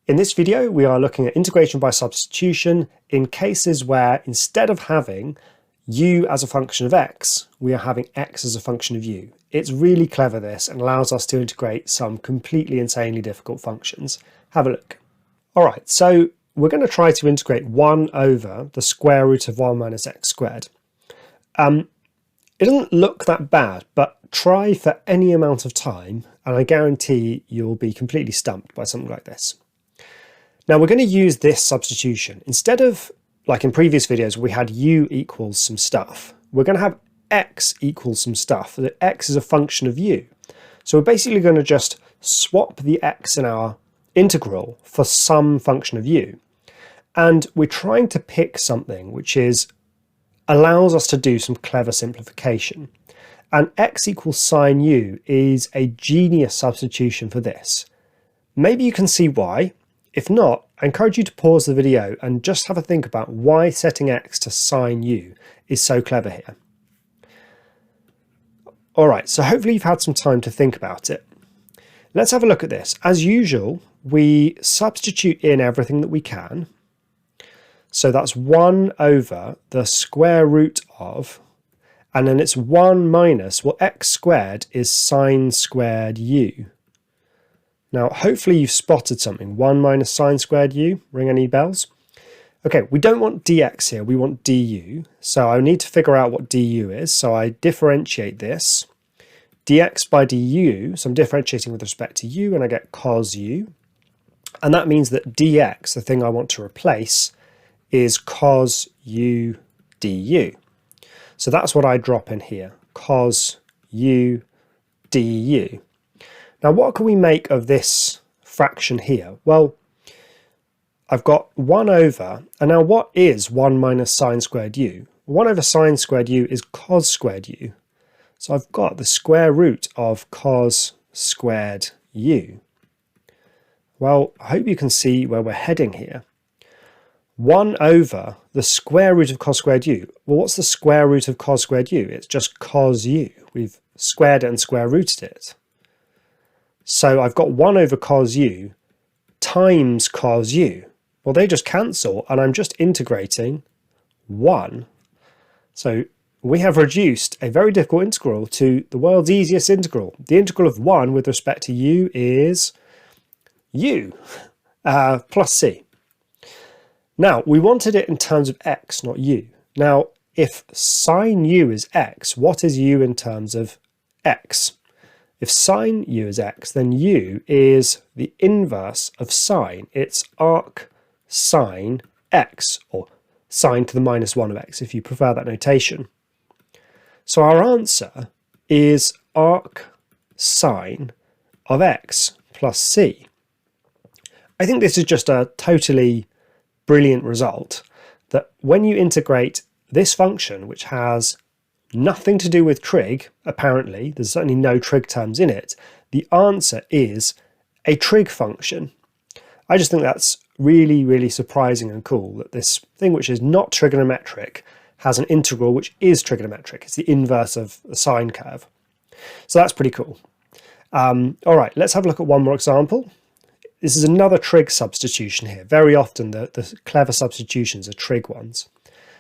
In this video, we are looking at integration by substitution in cases where instead of having u as a function of x, we are having x as a function of u. It's really clever, this, and allows us to integrate some completely insanely difficult functions. Have a look. All right, so we're going to try to integrate 1 over the square root of 1 minus x squared. It doesn't look that bad, but try for any amount of time, and I guarantee you'll be completely stumped by something like this. Now we're going to use this substitution. Instead of, like in previous videos, we had u equals some stuff, we're going to have x equals some stuff. That x is a function of u. So we're basically going to just swap the x in our integral for some function of u. And we're trying to pick something which allows us to do some clever simplification. And x equals sine u is a genius substitution for this. Maybe you can see why. If not, I encourage you to pause the video and just have a think about why setting x to sine u is so clever here. Alright, so hopefully you've had some time to think about it. Let's have a look at this. As usual, we substitute in everything that we can. So that's 1 over the square root of, and then it's 1 minus, well, x squared is sine squared u. Now, hopefully you've spotted something. 1 minus sine squared u. Ring any bells? Okay, we don't want dx here, we want du. So I need to figure out what du is. So I differentiate this. dx by du, so I'm differentiating with respect to u, and I get cos u. And that means that dx, the thing I want to replace, is cos u du. So that's what I drop in here, cos u du. Now, what can we make of this fraction here? Well, I've got 1 over, and now what is 1 minus sine squared u? 1 over sine squared u is cos squared u. So I've got the square root of cos squared u. Well, I hope you can see where we're heading here. 1 over the square root of cos squared u. Well, what's the square root of cos squared u? It's just cos u. We've squared it and square rooted it. So I've got 1 over cos u times cos u. Well, they just cancel, and I'm just integrating 1. So we have reduced a very difficult integral to the world's easiest integral. The integral of 1 with respect to u is u plus c. Now, we wanted it in terms of x, not u. Now, if sine u is x, what is u in terms of x? If sine u is x, then u is the inverse of sine. It's arc sine x, or sine to the minus 1 of x, if you prefer that notation. So our answer is arc sine of x plus c. I think this is just a totally brilliant result, that when you integrate this function, which has nothing to do with trig, apparently, there's certainly no trig terms in it, the answer is a trig function. I just think that's really, really surprising and cool, that this thing which is not trigonometric has an integral which is trigonometric. It's the inverse of a sine curve. So that's pretty cool. All right, let's have a look at one more example. This is another trig substitution here. Very often the clever substitutions are trig ones.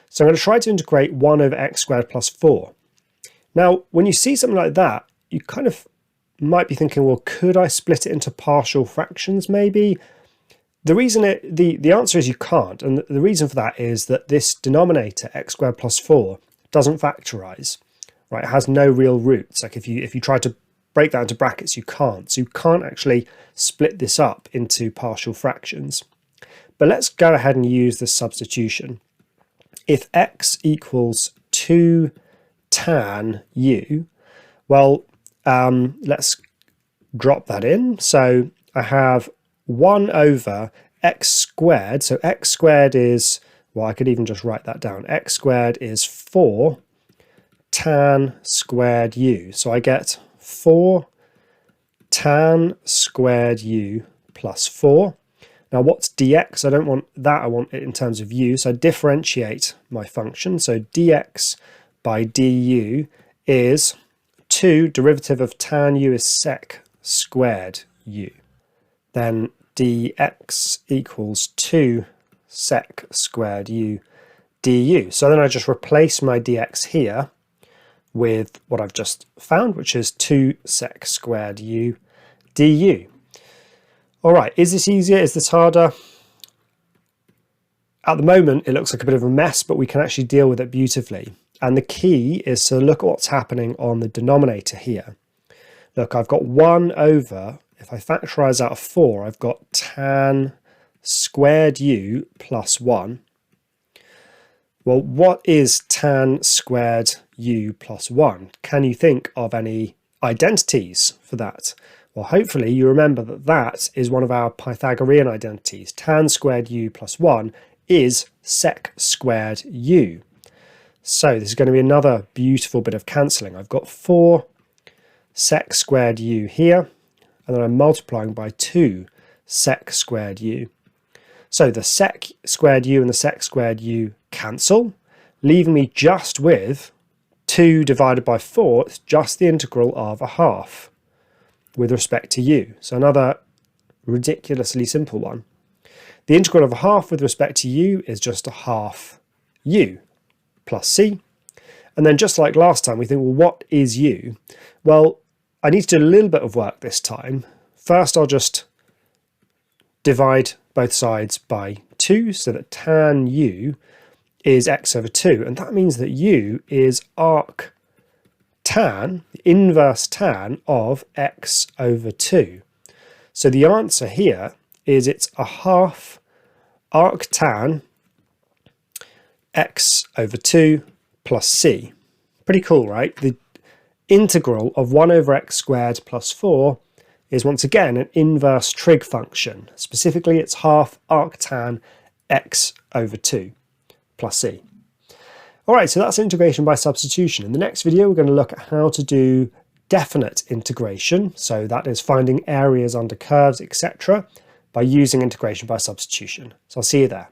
So I'm going to try to integrate 1 over x squared plus 4. Now, when you see something like that, you kind of might be thinking, well, could I split it into partial fractions maybe? The reason the answer is you can't, and the reason for that is that this denominator, x squared plus 4, doesn't factorize. Right? It has no real roots. Like if you try to break that into brackets, you can't. So you can't actually split this up into partial fractions. But let's go ahead and use this substitution. If x equals 2 tan u, well, let's drop that in. So I have 1 over x squared. So x squared is, well, I could even just write that down. X squared is 4 tan squared u. So I get 4 tan squared u plus 4. Now what's dx? I don't want that, I want it in terms of u, so I differentiate my function. So dx by du is 2, derivative of tan u is sec squared u. Then dx equals 2 sec squared u du. So then I just replace my dx here with what I've just found, which is 2 sec squared u du. All right, is this easier? Is this harder? At the moment, it looks like a bit of a mess, but we can actually deal with it beautifully. And the key is to look at what's happening on the denominator here. Look, I've got 1 over, if I factorise out of 4, I've got tan squared u plus 1. Well, what is tan squared u plus 1? Can you think of any identities for that? Well, hopefully you remember that that is one of our Pythagorean identities. Tan squared u plus 1 is sec squared u. So this is going to be another beautiful bit of cancelling. I've got 4 sec squared u here, and then I'm multiplying by 2 sec squared u. So the sec squared u and the sec squared u cancel, leaving me just with 2 divided by 4. It's just the integral of a half with respect to u. So another ridiculously simple one. The integral of a half with respect to u is just a half u plus c. And then just like last time, we think, well, what is u? Well, I need to do a little bit of work this time. First, I'll just divide both sides by 2, so that tan u is x over 2. And that means that u is arc tan, the inverse tan of x over 2. So the answer here is it's a half arc tan x over 2 plus c. Pretty cool, right? The integral of 1 over x squared plus 4 is once again an inverse trig function. Specifically, it's half arc tan x over 2 plus c. All right, so that's integration by substitution. In the next video, we're going to look at how to do definite integration. So that is finding areas under curves, etc., by using integration by substitution. So I'll see you there.